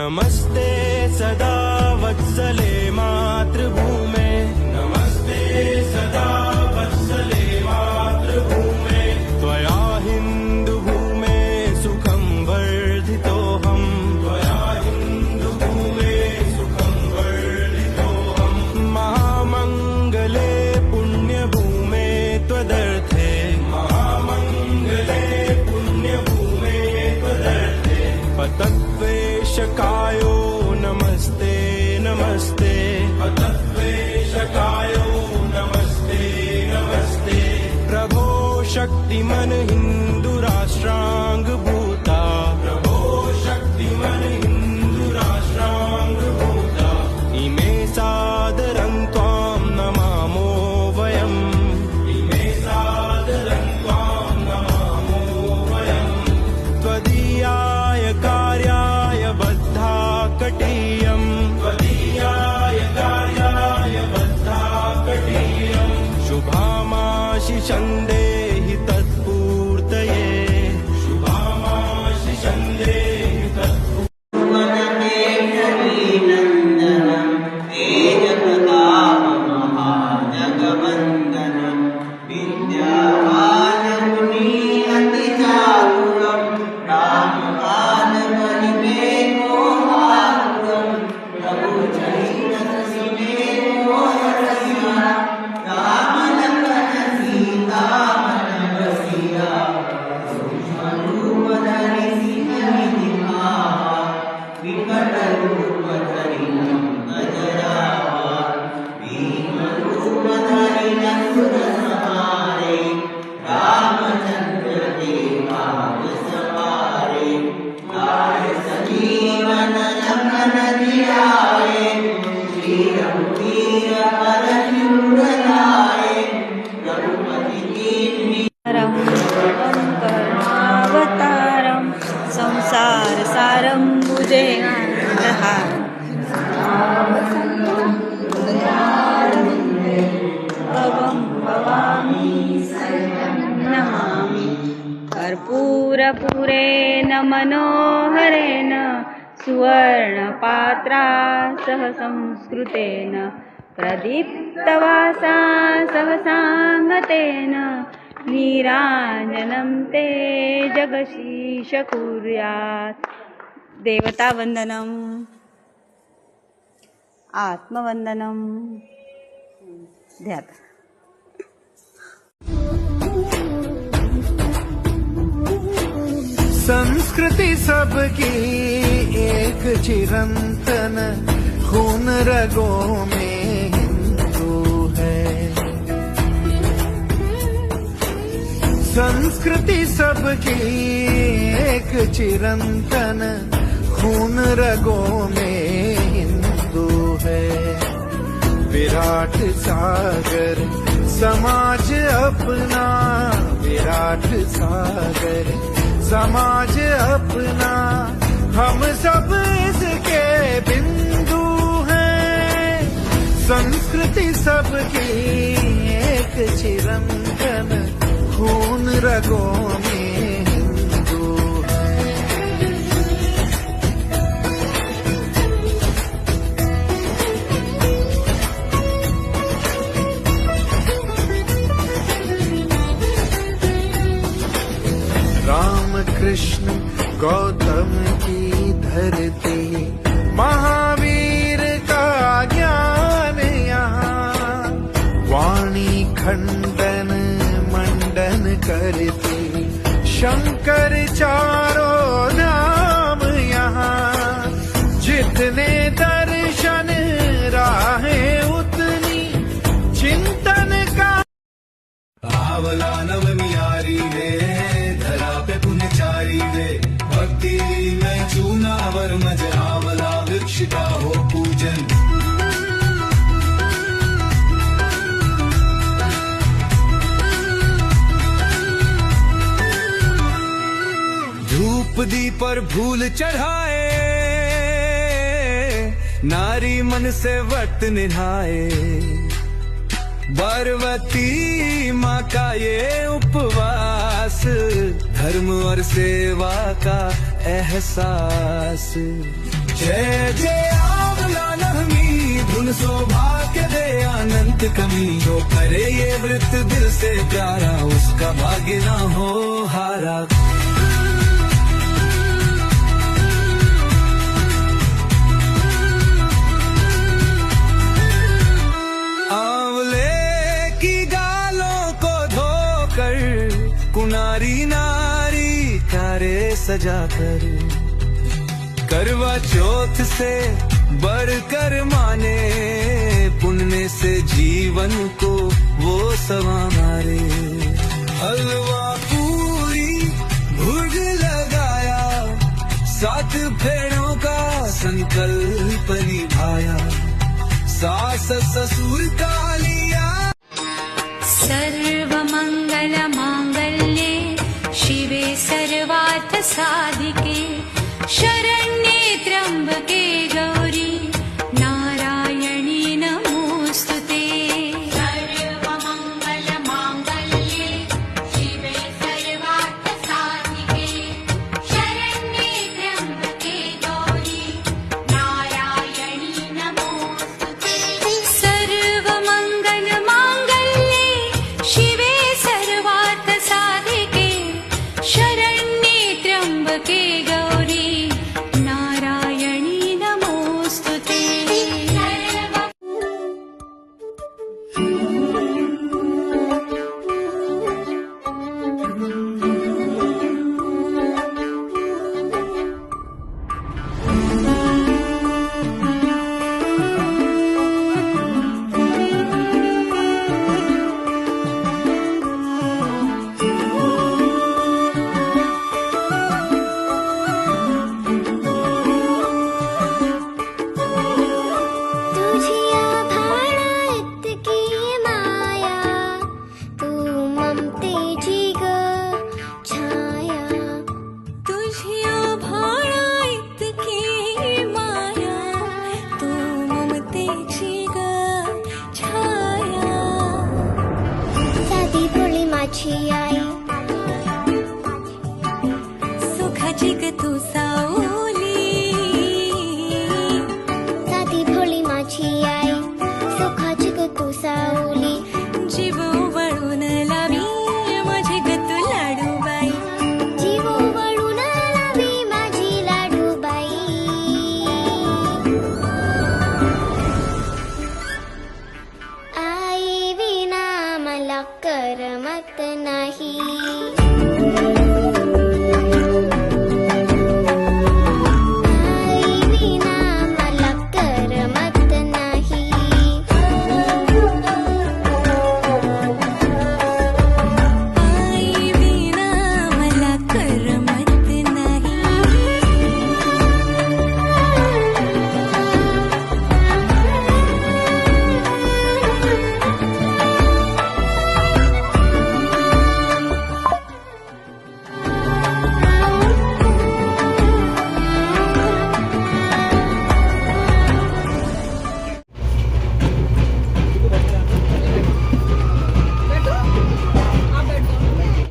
नमस्ते सदा वत्सले मातृभूमे, नमस्ते सदा वत्सले मातृभूमे, त्वया हिन्दुभूमे सुखं वर्धितोऽहम्, त्वया हिन्दुभूमे सुखं वर्धितोऽहम्, महामङ्गले पुण्यभूमे त्वदर्थे, महामङ्गले पुण्यभूमे त्वदर्थे, पतत्वेशकायो नमस्ते नमस्ते, पतत्वेशकायो नमस्ते नमस्ते, प्रभो शक्तिमन हिन्दुराष्ट्राङ्गभूता, प्रभो शक्तिमन हिन्दुराष्ट्राङ्गभूता, इमे सादरं त्वां नमामो वयम्, इमे सादरं त्वां नमामो वयम्, त्वदीयाय कार्याय बद्धाकटीयम्, त्वदीयाय कार्याय बद्धाकटीयम्, शुभामाशिषं देहि तत्पूर्तये, शुभामाशिषं देहि तत्पूर्तये। कर्णावतारं संसार सारं भुजगेन्द्रहारं भवं भवामि सर्वं नमामि, कर्पूरपुरेण मनोहरेण सुवर्णपात्रा सह संस्कृतेन, प्रदीप्तवासा सहसाङ्गतेन, नीराजनं ते जगशीश कुर्यात्। देवतावन्दनम्, आत्मवन्दनं ध्यात। संस्कृति सबकी एक चिरंतन, खून रगों में हिंदू है। संस्कृति सबकी एक चिरंतन, खून रगों में हिंदू है। विराट सागर समाज अपना, विराट सागर समाज अपना, हम सब इसके बिंदु हैं। संस्कृति सबकी एक चिरंतन, खून रगों में हिंदू है। राम कृष्ण गौतम की धरती, महावीर का ज्ञान यहाँ, वाणी खंडन मंडन करती, शंकर चारों धाम यहाँ। जितने दर्शन राहें उतनी चिंतन का, आवला नवमियारी रे, धरा पे पुण्यचारी रे, भक्ति में चूनावर मज, आवला वृक्ष का हो पूजन। धूप दीप पर फूल चढ़ाए, नारी मन से व्रत निभाए, पार्वती माँ का ये उपवास, धर्म और सेवा का एहसास। जय जय आंवला नवमी, धुन सौभाग्य दे अनंत कमी। जो करे ये व्रत दिल से प्यारा, उसका भाग्य ना हो हारा। आंवले की गालों को धोकर कुनारी नारी करे सजाकर, करवा चौथ से बढ़कर माने, पुण्य से जीवन को वो संवारे। हलवा पूरी भुग लगाया, 7 फेरों का संकल्प निभाया, सास ससुर का लिया। सर्वमङ्गलमाङ्गल्ये शिवे सर्वार्थसाधिके शरण्ये त्र्यम्बके